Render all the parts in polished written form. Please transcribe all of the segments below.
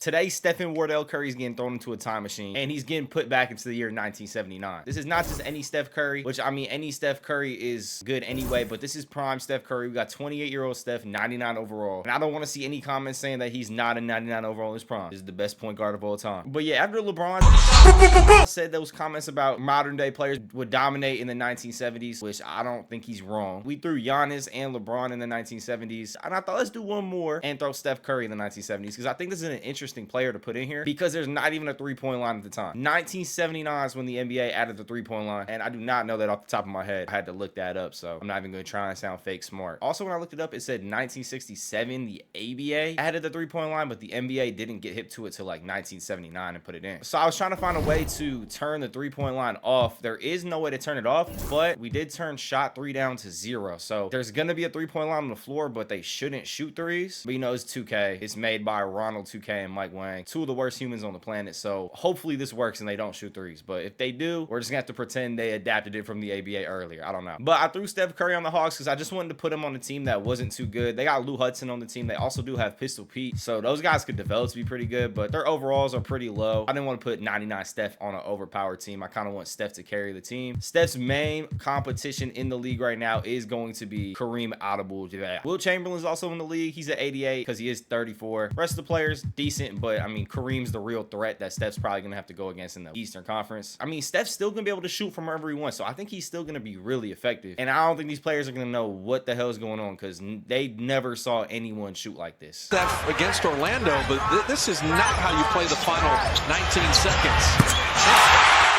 Today, Stephen Wardell Curry's getting thrown into a time machine, and he's getting put back into the year 1979. This is not just any Steph Curry, which, I mean, any Steph Curry is good anyway, but this is prime Steph Curry. We got 28-year-old Steph, 99 overall. And I don't want to see any comments saying that he's not a 99 overall in his prime. This is the best point guard of all time. But yeah, after LeBron said those comments about modern day players would dominate in the 1970s, which I don't think he's wrong. We threw Giannis and LeBron in the 1970s, and I thought let's do one more and throw Steph Curry in the 1970s, because I think this is an interesting player to put in here because there's not even a three-point line at the time. 1979 is when the NBA added the three-point line, and I do not know that off the top of my head. I had to look that up, so I'm not even going to try and sound fake smart. Also, when I looked it up, it said 1967 the ABA added the three-point line, but the NBA didn't get hip to it till like 1979 and put it in. So I was trying to find a way to turn the three-point line off. There is no way to turn it off, but we did turn shot three down to 0. So there's going to be a three-point line on the floor, but they shouldn't shoot threes. But you know, it's 2K. It's made by Ronald 2K and Mike Wang, two of the worst humans on the planet. So hopefully this works and they don't shoot threes. But if they do, we're just gonna have to pretend they adapted it from the ABA earlier. I don't know. But I threw Steph Curry on the Hawks because I just wanted to put him on a team that wasn't too good. They got Lou Hudson on the team. They also do have Pistol Pete. So those guys could develop to be pretty good, but their overalls are pretty low. I didn't want to put 99 Steph on an overpowered team. I kind of want Steph to carry the team. Steph's main competition in the league right now is going to be Kareem Abdul-Jabbar. Will Chamberlain's also in the league. He's at 88 because he is 34. Rest of the players, decent, but I mean, Kareem's the real threat that Steph's probably going to have to go against in the Eastern Conference. I mean, Steph's still going to be able to shoot from wherever he wants, so I think he's still going to be really effective. And I don't think these players are going to know what the hell is going on because they never saw anyone shoot like this. Steph against Orlando, but this is not how you play the final 19 seconds.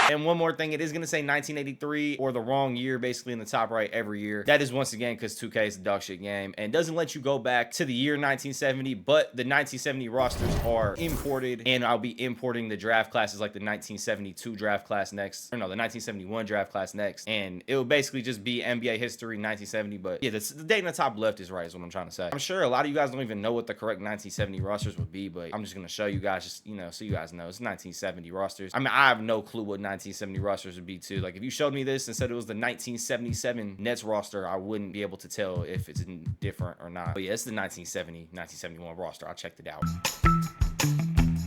And one more thing, it is going to say 1983 or the wrong year basically in the top right every year. That is once again because 2K is a dog shit game and doesn't let you go back to the year 1970, but the 1970 rosters are imported, and I'll be importing the draft classes like the 1972 draft class next, or no, the 1971 draft class next, and it will basically just be NBA history 1970. But yeah, the date in the top left is right is what I'm trying to say. I'm sure a lot of you guys don't even know what the correct 1970 rosters would be, but I'm just going to show you guys, just, you know, so you guys know it's 1970 rosters. I mean, I have no clue what 1970 rosters would be too. Like if you showed me this and said it was the 1977 Nets roster, I wouldn't be able to tell if it's different or not. But yeah, it's the 1970-1971 roster. I checked it out.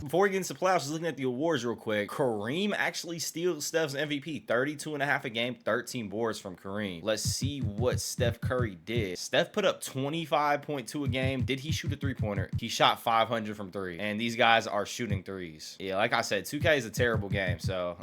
Before we get into playoffs, just looking at the awards real quick. Kareem actually steals Steph's MVP. 32.5 a game, 13 boards from Kareem. Let's see what Steph Curry did. Steph put up 25.2 a game. Did he shoot a three-pointer? He shot 500 from three. And these guys are shooting threes. Yeah, like I said, 2K is a terrible game, so.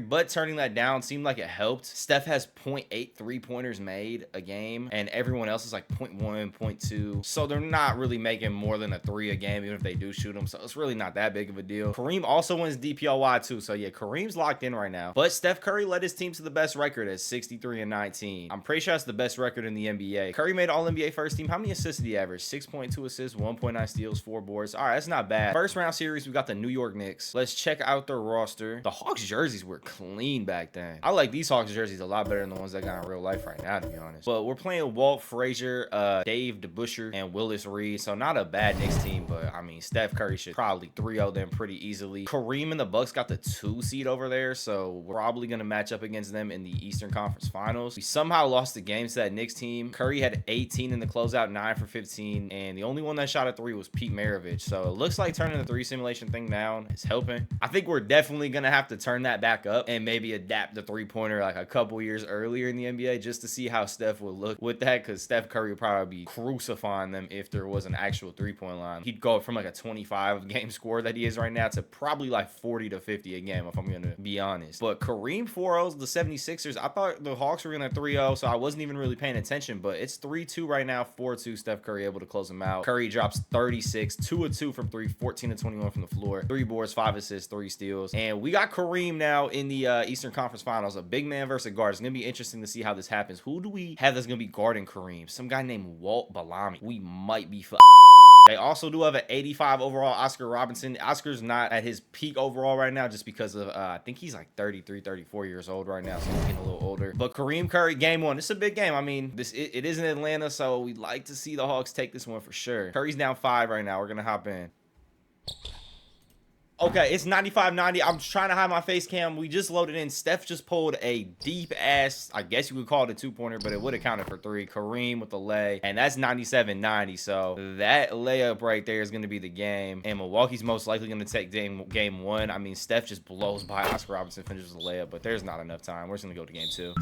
But turning that down seemed like it helped. Steph has 0.8 three-pointers made a game, and everyone else is like 0.1, 0.2. So they're not really making more than a three a game, even if they do shoot them. So it's really not that big of a deal. Kareem also wins DPOY too, so yeah, Kareem's locked in right now. But Steph Curry led his team to the best record at 63-19. I'm pretty sure that's the best record in the NBA. Curry made All-NBA first team. How many assists did he average? 6.2 assists, 1.9 steals, 4 boards. All right, that's not bad. First round series, we got the New York Knicks. Let's check out their roster. The Hawks jerseys were clean back then. I like these Hawks jerseys a lot better than the ones that got in real life right now, to be honest. But we're playing Walt Frazier, Dave DeBusschere, and Willis Reed, so not a bad Knicks team, but I mean, Steph Curry should probably 3-0 them pretty easily. Kareem and the Bucks got the 2 seed over there, so we're probably going to match up against them in the Eastern Conference Finals. We somehow lost the game to that Knicks team. Curry had 18 in the closeout, 9 for 15, and the only one that shot a 3 was Pete Maravich. So it looks like turning the 3 simulation thing down is helping. I think we're definitely going to have to turn that back up and maybe adapt the 3-pointer like a couple years earlier in the NBA just to see how Steph would look with that, because Steph Curry would probably be crucifying them if there was an actual 3-point line. He'd go from like a 25 game score that he is right now to probably like 40 to 50 a game, if I'm going to be honest. But Kareem 4-0's the 76ers. I thought the Hawks were going to 3-0, so I wasn't even really paying attention, but it's 3-2 right now, 4-2. Steph Curry able to close them out. Curry drops 36, 2 of 2 from 3, 14 to 21 from the floor, 3 boards, 5 assists, 3 steals. And we got Kareem now in the Eastern Conference Finals, a big man versus a guard. It's going to be interesting to see how this happens. Who do we have that's going to be guarding Kareem? Some guy named Walt Bellamy. We might be They also do have an 85 overall Oscar Robinson. Oscar's not at his peak overall right now just because of, I think he's like 33, 34 years old right now, so he's getting a little older. But Kareem Curry, game 1. It's a big game. I mean, it is in Atlanta, so we'd like to see the Hawks take this one for sure. Curry's down 5 right now. We're going to hop in. Okay, it's 95-90. I'm trying to hide my face cam. We just loaded in. Steph just pulled a deep ass, I guess you would call it a 2-pointer, but it would have counted for 3. Kareem with the lay, and that's 97-90. So that layup right there is going to be the game, and Milwaukee's most likely going to take game 1. I mean, Steph just blows by Oscar Robertson, finishes the layup, but there's not enough time. We're just going to go to game 2.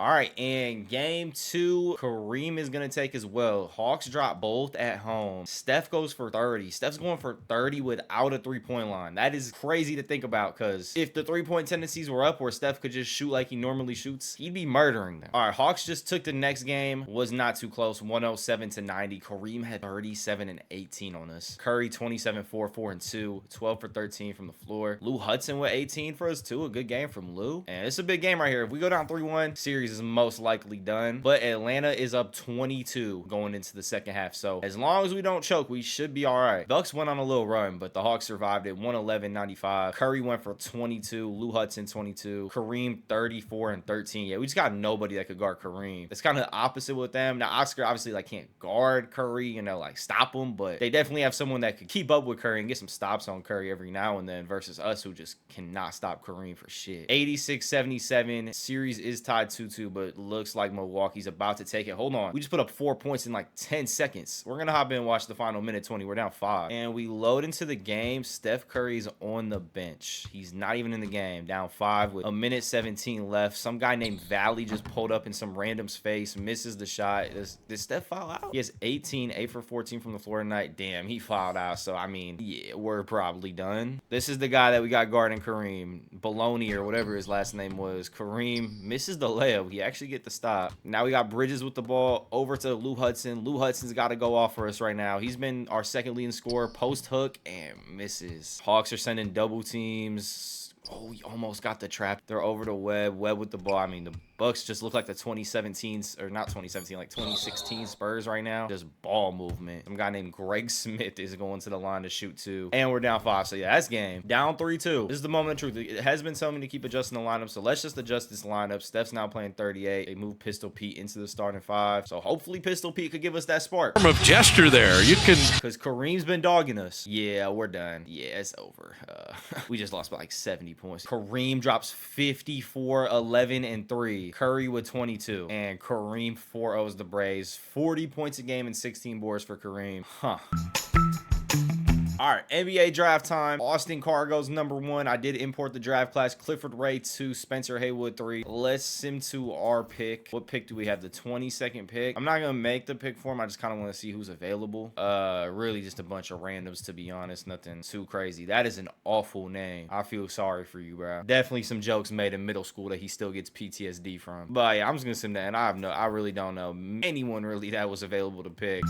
All right, and game 2, Kareem is going to take as well. Hawks drop both at home. Steph goes for 30. Steph's going for 30 without a 3-point line. That is crazy to think about, because if the 3-point tendencies were up where Steph could just shoot like he normally shoots, he'd be murdering them. All right, Hawks just took the next game. Was not too close, 107-90. Kareem had 37 and 18 on us. Curry, 27, 4 and 2, 12 for 13 from the floor. Lou Hudson with 18 for us too. A good game from Lou. And it's a big game right here. If we go down 3-1, series is most likely done, but Atlanta is up 22 going into the second half, so as long as we don't choke, we should be all right. Bucks went on a little run, but the Hawks survived it. 111-95. Curry went for 22. Lou Hudson 22. Kareem 34 and 13. Yeah, we just got nobody that could guard Kareem. It's kind of the opposite with them. Now Oscar obviously like can't guard Curry, you know, like stop him, but they definitely have someone that could keep up with Curry and get some stops on Curry every now and then, versus us who just cannot stop Kareem for shit. 86-77. Series is tied 2-2, but looks like Milwaukee's about to take it. Hold on. We just put up 4 points in like 10 seconds. We're going to hop in and watch the final minute 20. We're down 5. And we load into the game. Steph Curry's on the bench. He's not even in the game. Down 5 with a minute 17 left. Some guy named Valley just pulled up in some random's face. Misses the shot. Did Steph foul out? He has 18, 8 for 14 from the floor tonight. Damn, he fouled out. So, I mean, yeah, we're probably done. This is the guy that we got guarding Kareem. Baloney or whatever his last name was. Kareem misses the layup. He actually get the stop. Now we got Bridges with the ball over to Lou Hudson. Lou Hudson's got to go off for us right now. He's been our second leading scorer. Post hook and misses. Hawks are sending double teams. Oh, we almost got the trap. They're over to Webb. Webb with the ball. I mean, the Bucks just look like the 2017, or not 2017, like 2016 Spurs right now. Just ball movement. Some guy named Greg Smith is going to the line to shoot 2. And we're down 5. So, yeah, that's game. Down 3-2. This is the moment of truth. It has been telling me to keep adjusting the lineup. So, let's just adjust this lineup. Steph's now playing 38. They moved Pistol Pete into the starting 5. So, hopefully, Pistol Pete could give us that spark. Form of gesture there. You can... Because Kareem's been dogging us. Yeah, we're done. Yeah, it's over. We just lost by like 70 points. Kareem drops 54, 11, and 3. Curry with 22. And Kareem 4-0s the Braves. 40 points a game and 16 boards for Kareem. Huh. All right, NBA draft time. Austin Cargo's #1. I did import the draft class. Clifford Ray 2, Spencer Haywood 3. Let's sim to our pick. What pick do we have? The 22nd pick. I'm not gonna make the pick for him. I just kind of want to see who's available. Really just a bunch of randoms, to be honest. Nothing too crazy. That is an awful name. I feel sorry for you, bro. Definitely some jokes made in middle school that he still gets PTSD from. But yeah, I'm just gonna sim that, and I really don't know anyone really that was available to pick.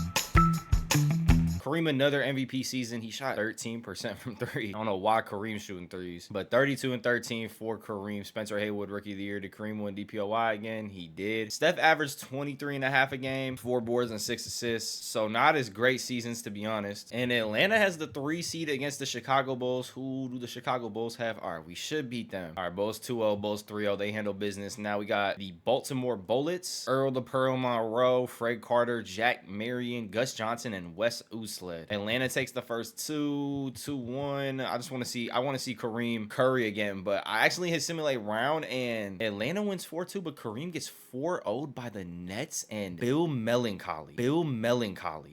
Kareem, another MVP season. He shot 13% from 3. I don't know why Kareem's shooting 3s, but 32 and 13 for Kareem. Spencer Haywood, Rookie of the Year. Did Kareem win DPOY again? He did. Steph averaged 23.5 a game, 4 boards and 6 assists. So not as great seasons, to be honest. And Atlanta has the 3 seed against the Chicago Bulls. Who do the Chicago Bulls have? All right, we should beat them. All right, Bulls 2-0, Bulls 3-0. They handle business. Now we got the Baltimore Bullets. Earl the Pearl Monroe, Fred Carter, Jack Marion, Gus Johnson, and Wes Usled. Atlanta takes the first 2-1. I want to see Kareem Curry again, but I actually hit simulate round and Atlanta wins 4-2, but Kareem gets 4-0'd by the Nets and Bill Melancholy.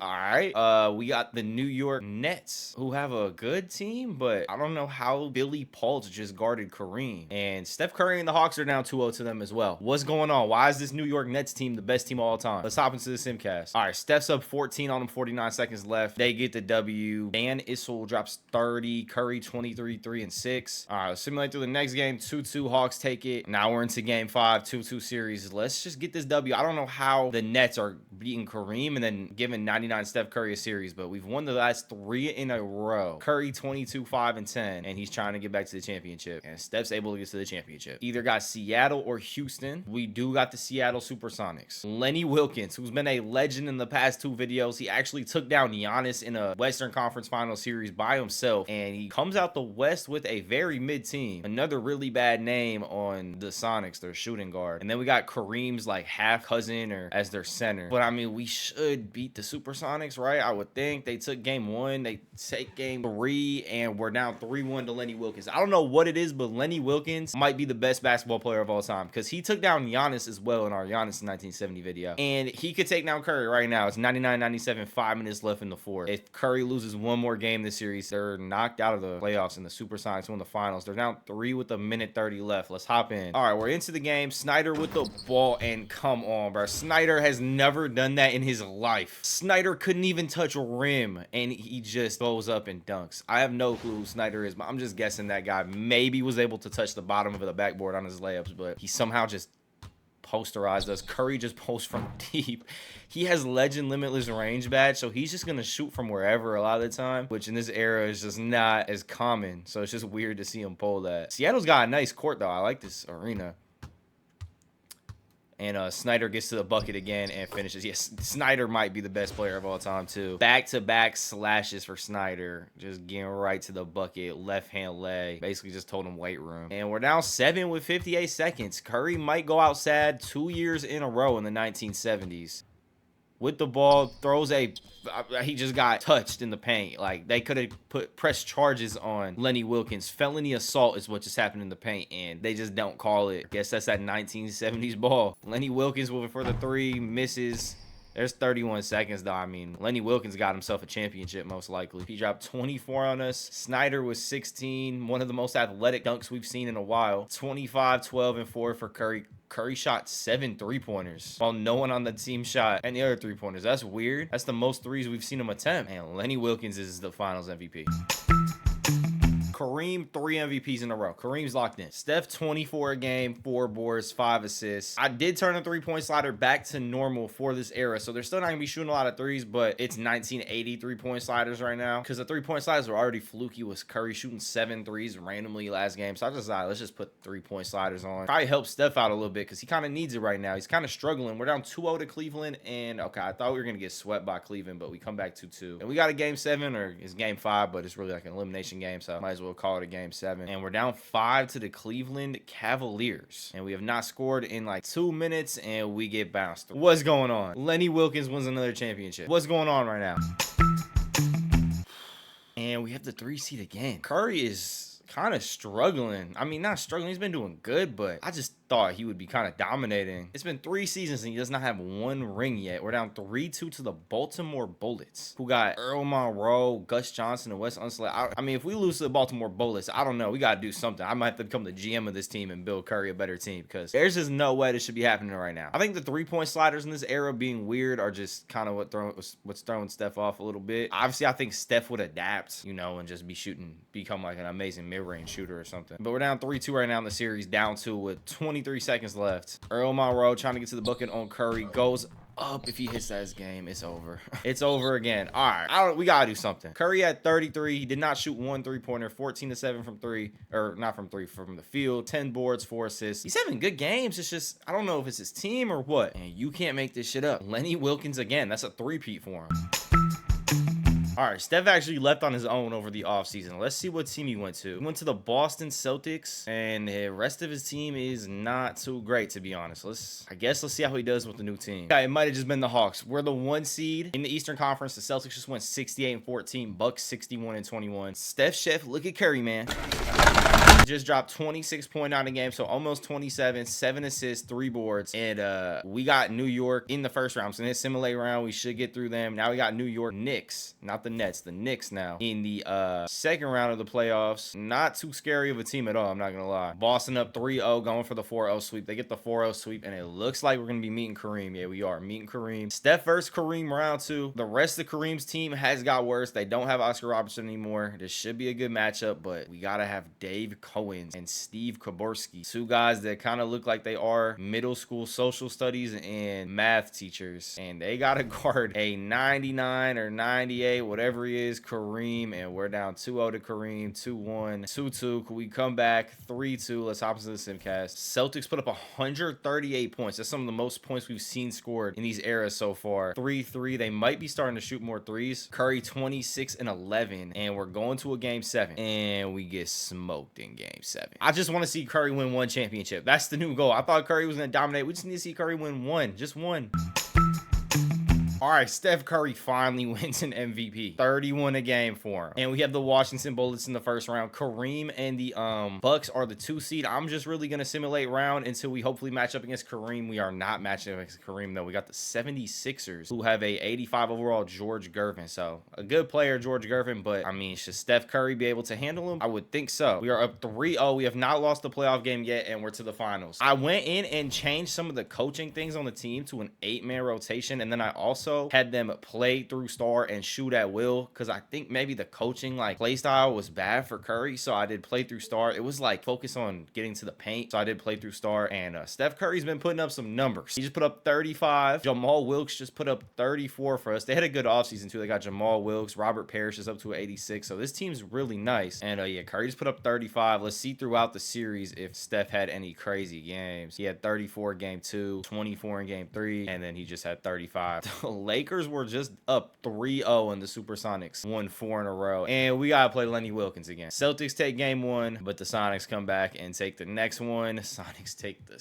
All right. We got the New York Nets, who have a good team, but I don't know how Billy Paultz just guarded Kareem. And Steph Curry and the Hawks are down 2-0 to them as well. What's going on? Why is this New York Nets team the best team of all time? Let's hop into the simcast. All right, Steph's up 14 on them, 49 seconds left. They get the W. Dan Issel drops 30. Curry 23, 3 and 6. All right, let's simulate through the next game. 2-2 Hawks take it. Now we're into game 5, 2-2 series. Let's just get this W. I don't know how the Nets are beating Kareem and then giving 99 Steph Curry a series, but we've won the last 3 in a row. Curry 22, 5 and 10, and he's trying to get back to the championship. And Steph's able to get to the championship. Either got Seattle or Houston. We do got the Seattle SuperSonics. Lenny Wilkins, who's been a legend in the past 2 videos. He actually took down Giannis Giannis in a Western Conference Final Series by himself, and he comes out the West with a very mid team. Another really bad name on the Sonics, their shooting guard. And then we got Kareem's like half cousin or as their center. But I mean, we should beat the SuperSonics, right? I would think. They took game 1, they take game 3, and we're down 3-1 to Lenny Wilkins. I don't know what it is, but Lenny Wilkins might be the best basketball player of all time because he took down Giannis as well in our Giannis 1970 video. And he could take down Curry right now. It's 99-97, 5 minutes left in the fourth. If Curry loses one more game this series, they're knocked out of the playoffs, and the SuperSonics win the finals. They're down 3 with a minute 30 left. Let's hop in. All right, we're into the game. Snyder with the ball, and come on, bro. Snyder has never done that in his life. Snyder couldn't even touch rim, and he just goes up and dunks. I have no clue who Snyder is, but I'm just guessing that guy maybe was able to touch the bottom of the backboard on his layups, but he somehow just posterized us. Curry just posts from deep. He has legend limitless range badge, so he's just gonna shoot from wherever a lot of the time, which in this era is just not as common. So it's just weird to see him pull that. Seattle's got a nice court though. I like this arena. And Snyder gets to the bucket again and finishes. Yes, Snyder might be the best player of all time too. Back-to-back slashes for Snyder. Just getting right to the bucket. Left-hand leg. Basically just told him weight room. And we're down 7 with 58 seconds. Curry might go outside 2 years in a row in the 1970s. With the ball, throws a... He just got touched in the paint. Like, they could have pressed charges on Lenny Wilkins. Felony assault is what just happened in the paint, and they just don't call it. Guess that's that 1970s ball. Lenny Wilkins moving for the 3, misses. There's 31 seconds, though. I mean, Lenny Wilkins got himself a championship, most likely. He dropped 24 on us. Snyder was 16. One of the most athletic dunks we've seen in a while. 25, 12, and 4 for Curry. Curry shot 7 3-pointers while no one on the team shot any other 3-pointers. That's weird. That's the most threes we've seen him attempt. And Lenny Wilkins is the finals MVP. Kareem, 3 MVPs in a row. Kareem's locked in. Steph, 24 a game, 4 boards, 5 assists. I did turn the 3-point slider back to normal for this era, so they're still not going to be shooting a lot of threes, but it's 1980 3-point sliders right now because the 3-point sliders were already fluky with Curry shooting 7 threes randomly last game. So I just thought, let's just put 3-point sliders on. Probably help Steph out a little bit because he kind of needs it right now. He's kind of struggling. We're down 2-0 to Cleveland, and okay, I thought we were going to get swept by Cleveland, but we come back 2-2. And we got a game 7, or it's game 5, but it's really like an elimination game, so I might as well call it a game 7. And we're down 5 to the Cleveland Cavaliers, and we have not scored in like 2 minutes, and we get bounced. What's going on? Lenny Wilkins wins another championship. What's going on right now? And we have the 3 seed again. Curry is kind of struggling. I mean, not struggling. He's been doing good, but I just thought he would be kind of dominating. It's been 3 seasons and he does not have 1 ring yet. We're down 3-2 to the Baltimore Bullets, who got Earl Monroe, Gus Johnson, and Wes Unseld. I mean, if we lose to the Baltimore Bullets, I don't know. We got to do something. I might have to become the GM of this team and build Curry a better team because there's just no way this should be happening right now. I think the 3-point sliders in this era being weird are just kind of what's throwing Steph off a little bit. Obviously, I think Steph would adapt, you know, and just become like an amazing mid-range shooter or something. But we're down 3-2 right now in the series, down 2 with 23 seconds left. Earl Monroe trying to get to the bucket on Curry, goes up. If he hits that, his game, it's over. It's over again. All right, we gotta do something. Curry had 33. He did not shoot 1 3-pointer. 14-7 from 3, or not from 3, from the field. 10 boards, 4 assists. He's having good games. It's just, I don't know if it's his team or what. And you can't make this shit up. Lenny Wilkins again. That's a 3-peat for him. All right, Steph actually left on his own over the offseason. Let's see what team he went to. He went to the Boston Celtics, and the rest of his team is not too great, to be honest. I guess let's see how he does with the new team. Yeah, it might have just been the Hawks. We're the 1 seed in the Eastern Conference. The Celtics just went 68-14, Bucks 61-21. Steph Chef, look at Curry, man. Just dropped 26.9 a game, so almost 27, 7 assists, 3 boards. And we got New York in the first round. So in this simulate round, we should get through them. Now we got New York Knicks, not the Nets, the Knicks now in the second round of the playoffs. Not too scary of a team at all, I'm not gonna lie. Boston up 3-0, going for the 4-0 sweep. They get the 4-0 sweep, and it looks like we're gonna be meeting Kareem. Yeah, we are meeting Kareem. Steph versus Kareem round 2. The rest of Kareem's team has got worse. They don't have Oscar Robertson anymore. This should be a good matchup, but we gotta have Dave Cohens and Steve Kaborski. Two guys that kind of look like they are middle school social studies and math teachers. And they got to guard a 99 or 98, whatever he is, Kareem. And we're down 2-0 to Kareem, 2-1, 2-2. Could we come back 3-2? Let's hop into the simcast. Celtics put up 138 points. That's some of the most points we've seen scored in these eras so far. 3-3. They might be starting to shoot more threes. Curry 26 and 11. And we're going to a game 7. And we get smoked in game 7. I just want to see Curry win one championship. That's the new goal. I thought Curry was going to dominate. We just need to see Curry win one. Just one. All right, Steph Curry finally wins an MVP. 31 a game for him. And we have the Washington Bullets in the first round. Kareem and the Bucks are the 2 seed. I'm just really going to simulate round until we hopefully match up against Kareem. We are not matching up against Kareem, though. We got the 76ers, who have a 85 overall George Gervin. So, a good player, George Gervin. But, I mean, should Steph Curry be able to handle him? I would think so. We are up 3-0. We have not lost the playoff game yet, and we're to the finals. I went in and changed some of the coaching things on the team to an 8-man rotation, and then I also had them play through star and shoot at will, because I think maybe the coaching play style was bad for Curry, so I did play through star. It was focus on getting to the paint, so I did play through star. And Steph Curry's been putting up some numbers. He just put up 35. Jamal Wilkes just put up 34 for us. They had a good offseason too. They got Jamal Wilkes. Robert Parrish is up to 86, so this team's really nice. And yeah, Curry just put up 35. Let's see throughout the series if Steph had any crazy games. He had 34 in game 2, 24 in game 3, and then he just had 35. The Lakers were just up 3-0 in the SuperSonics. Won 4 in a row. And we gotta play Lenny Wilkins again. Celtics take game 1, but the Sonics come back and take the next one. Sonics take the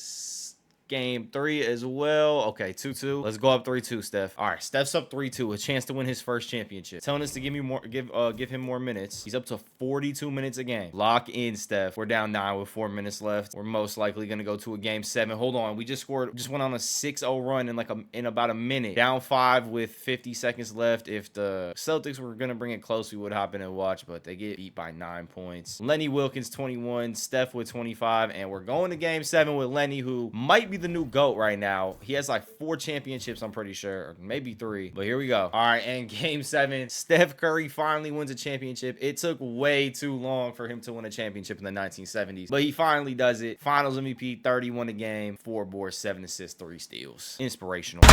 game 3 as well. Okay, 2-2. Let's go up 3-2, Steph. All right, Steph's up 3-2. A chance to win his first championship. Telling us to give him more minutes. He's up to 42 minutes a game. Lock in, Steph. We're down 9 with 4 minutes left. We're most likely gonna go to a game 7. Hold on. We just went on a 6-0 run in about a minute. Down 5 with 50 seconds left. If the Celtics were gonna bring it close, we would hop in and watch, but they get beat by 9 points. Lenny Wilkins 21, Steph with 25, and we're going to game 7 with Lenny, who might be the new GOAT right now. He has 4 championships, I'm pretty sure, or maybe 3, but here we go. All right, and game 7, Steph Curry finally wins a championship. It took way too long for him to win a championship in the 1970s, but he finally does it. Finals MVP, 31 a game, 4 boards, 7 assists, 3 steals. Inspirational.